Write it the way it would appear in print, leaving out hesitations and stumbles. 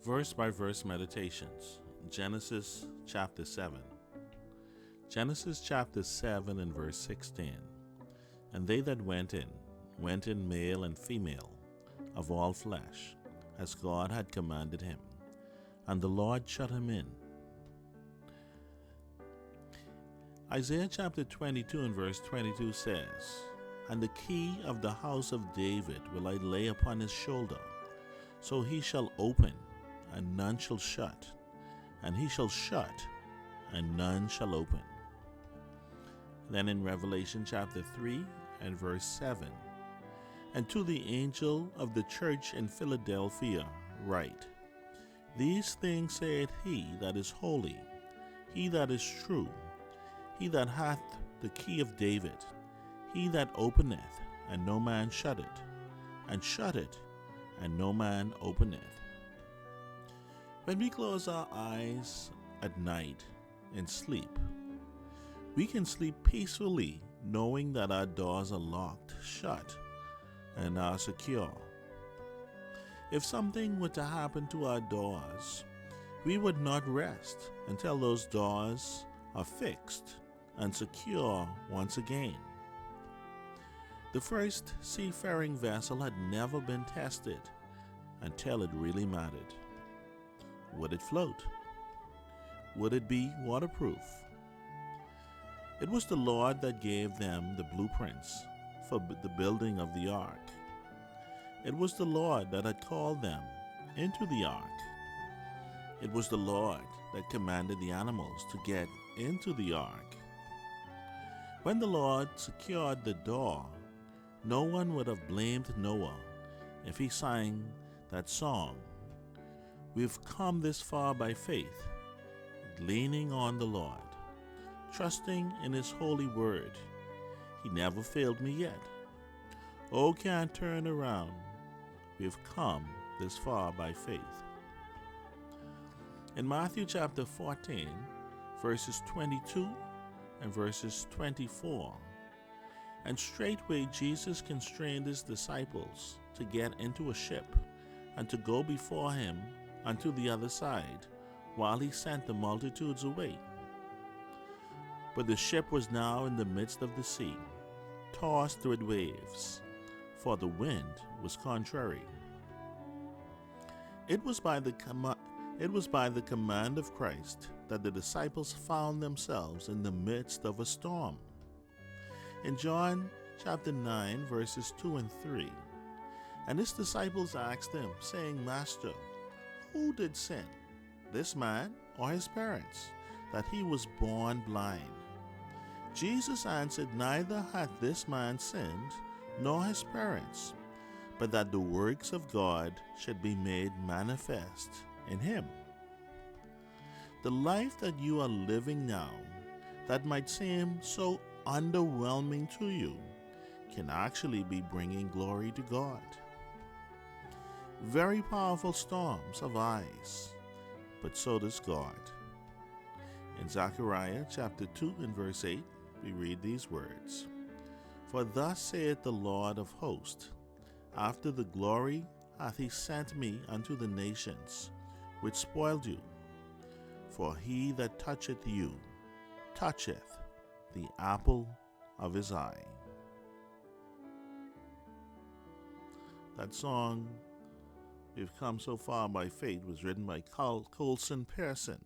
Verse by verse meditations. Genesis chapter 7. Genesis chapter 7 and verse 16. And they that went in male and female, of all flesh, as God had commanded him. And the Lord shut him in. Isaiah chapter 22 and verse 22 says, And the key of the house of David will I lay upon his shoulder, so he shall open, and none shall shut, and he shall shut, and none shall open. Then in Revelation chapter 3 and verse 7, And to the angel of the church in Philadelphia write, These things saith he that is holy, he that is true, he that hath the key of David, he that openeth, and no man shutteth, and shutteth, and no man openeth. When we close our eyes at night and sleep, we can sleep peacefully knowing that our doors are locked shut and are secure. If something were to happen to our doors, we would not rest until those doors are fixed and secure once again. The first seafaring vessel had never been tested until it really mattered. Would it float? Would it be waterproof? It was the Lord that gave them the blueprints for the building of the ark. It was the Lord that had called them into the ark. It was the Lord that commanded the animals to get into the ark. When the Lord secured the door, no one would have blamed Noah if he sang that song, We've come this far by faith, leaning on the Lord, trusting in His holy word. He never failed me yet. Oh, can't turn around. We've come this far by faith. In Matthew chapter 14, verses 22 and verses 24, And straightway Jesus constrained his disciples to get into a ship and to go before him unto the other side, while he sent the multitudes away. But the ship was now in the midst of the sea, tossed with waves, for the wind was contrary. It was by the command of Christ that the disciples found themselves in the midst of a storm. In John chapter 9, verses 2 and 3, And his disciples asked him, saying, Master, who did sin, this man or his parents, that he was born blind? Jesus answered, Neither hath this man sinned, nor his parents, but that the works of God should be made manifest in him. The life that you are living now, that might seem so underwhelming to you, can actually be bringing glory to God. Very powerful storms arise, but so does God. In Zechariah chapter 2 and verse 8, we read these words, For thus saith the Lord of hosts, After the glory hath he sent me unto the nations, which spoiled you. For he that toucheth you, toucheth the apple of his eye. That song, We've Come So Far by Faith, was written by Carlton Pearson.